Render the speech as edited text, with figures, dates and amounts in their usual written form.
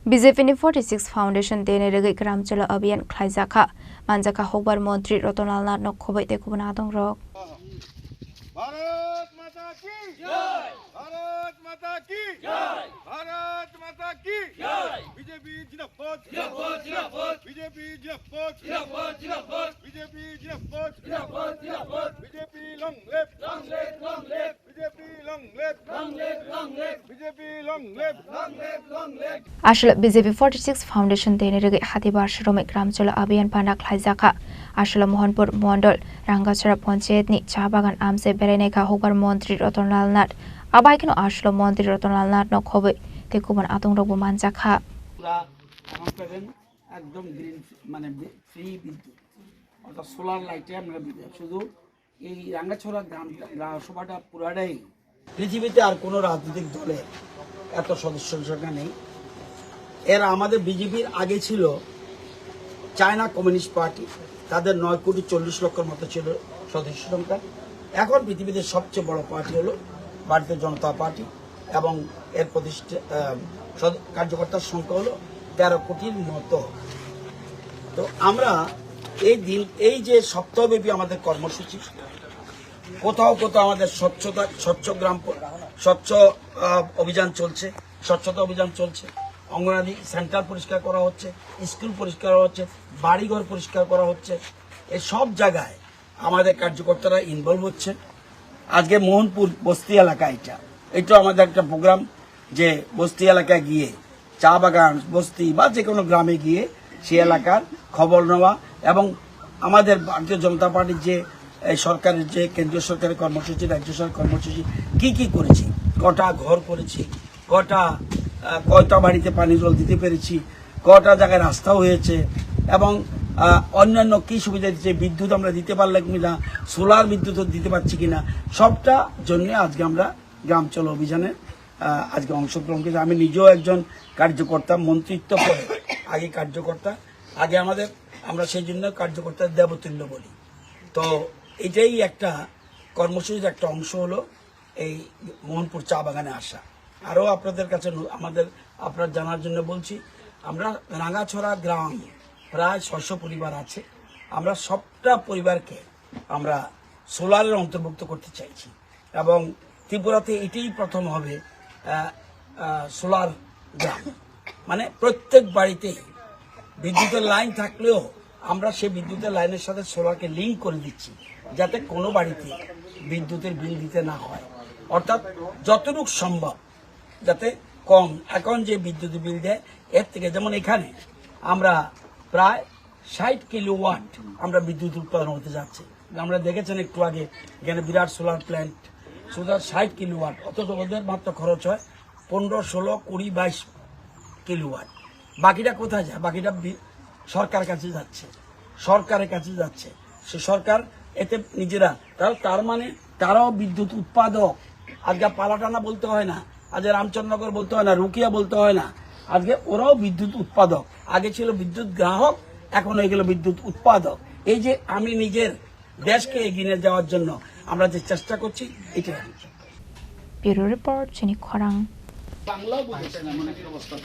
BJP 46 Foundation Dene Regi Gramchalo Abiyan Khlaijaka Manjaka Hobar Montri Rotonal Nat Nokhobai te kubana dong rok Bharat माता की जय भारत माता की जय भारत माता की जय बीजेपी जिंदाबाद जिंदाबाद जिंदाबाद बीजेपी जिंदाबाद जिंदाबाद जिंदाबाद बीजेपी जिंदाबाद जिंदाबाद जिंदाबाद BJP long live long live long live BJP long live long live long live BJP long live long live long live Ashla BJP 46 Foundation Dene Regi Hatibar Shromik Gramchalo Abiyan Panda Khlaijaka Ashla Mohanpur Mondol Rangachara Panchayat ni Chabagan Amse Bereneka Hobar Montri Rotonal Nat Abaikino Ashla Montri Rotonal Nat Nokhobai te kuban atong rok manjaka একদম green মানে free বিদ্যুৎ অর্থাৎ solar লাইটে আমরা শুধু এই রাঙ্গাছড়া গ্রাম সভাটা পুরাটাই পৃথিবীতে আর কোনো রাজনৈতিক দলের এত সদস্য সংখ্যা নেই। এরা আমাদের বিজেপির আগে ছিল চায়না কমিউনিস্ট পার্টি, তাদের 9,40,00,000 মতো ছিল সদস্য সংখ্যা। এখন পৃথিবীতে সবচেয়ে বড় পার্টি হলো ভারতীয় জনতা পার্টি এবং এর কার্যকর্তার সংখ্যা হলো 13 কোটির মতো। তো আমরা এই যে সপ্তাহব্যাপী আমাদের কর্মসূচি, কোথাও কোথাও আমাদের স্বচ্ছ অভিযান চলছে, স্বচ্ছতা অভিযান চলছে, অঙ্গনাদি সেন্টার পরিষ্কার করা হচ্ছে, স্কুল পরিষ্কার করা হচ্ছে, বাড়িঘর পরিষ্কার করা হচ্ছে। এই সব জায়গায় আমাদের কার্যকর্তারা ইনভলভ হচ্ছে। আজকে মোহনপুর বস্তি এলাকা এটা আমাদের একটা প্রোগ্রাম, যে বস্তি এলাকায় গিয়ে চা বাগান বস্তি বা যে কোনো গ্রামে গিয়ে সেই এলাকার খবর নেওয়া এবং আমাদের ভারতীয় জনতা পার্টির যে সরকারের যে কেন্দ্রীয় সরকারের কর্মসূচি, রাজ্য সরকারের কর্মসূচি কি করেছি, কটা ঘর করেছি, কয়টা বাড়িতে পানি জল দিতে পেরেছি, কটা জায়গায় রাস্তা হয়েছে এবং অন্যান্য কি সুবিধা দিচ্ছে, বিদ্যুৎ আমরা দিতে পারলে কিনা, সোলার বিদ্যুৎ দিতে পারছি কিনা, সবটা জন্য আজকে আমরা গ্রাম চলো অভিযানে আজকে অংশগ্রহণ করেছি। আমি নিজেও একজন কার্যকর্তা, মন্ত্রিত্ব করে আগে কার্যকর্তা, আগে আমরা সেই জন্য কার্যকর্তার দেবতুল্য বলি। তো এটাই একটা কর্মসূচির একটা অংশ হলো এই মোহনপুর চা বাগানে আসা। আরও আপনাদের কাছে আপনার জানার জন্য বলছি, আমরা রাঙ্গাছড়া গ্রাম প্রায় 600 পরিবার আছে, আমরা সবটা পরিবারকে আমরা সোলারের অন্তর্ভুক্ত করতে চাইছি এবং ত্রিপুরাতে এটাই প্রথম হবে সোলার গ্রাম। মানে প্রত্যেক বাড়িতেই বিদ্যুতের লাইন থাকলেও আমরা সেই বিদ্যুতের লাইনের সাথে সোলারকে লিঙ্ক করে দিচ্ছি, যাতে কোনো বাড়িতে বিদ্যুতের বিল দিতে না হয়, অর্থাৎ যতটুকু সম্ভব যাতে কম। এখন যে বিদ্যুতের বিল দেয় এর থেকে, যেমন এখানে আমরা প্রায় 60 কিলোওয়াট আমরা বিদ্যুৎ উৎপাদন হতে যাচ্ছে। আমরা দেখেছেন একটু আগে এখানে বিরাট সোলার প্ল্যান্ট, সুতরাং 60 কিলোওয়াট, অথচ ওদের মাত্র খরচ হয় 15, 16, 20, 22 কিলোওয়াট। বাকিটা কোথায় যায়? বাকিটা সরকারের কাছে যাচ্ছে। সে সরকার এতে নিজেরা, তার মানে তারাও বিদ্যুৎ উৎপাদক। আজকে পালাটানা বলতে হয় না, আজ রামচন্দ্রনগর বলতে হয় না, রুকিয়া বলতে হয় না, আজকে ওরাও বিদ্যুৎ উৎপাদক। আগে ছিল বিদ্যুৎ গ্রাহক, এখন হয়ে গেল বিদ্যুৎ উৎপাদক। এই যে আমি নিজের দেশকে এগিয়ে যাওয়ার জন্য আমরা যে চেষ্টা করছি, এটা ব্যুরো রিপোর্ট চিনি খরাং বাংলাও বলছে না, মনে অবস্থা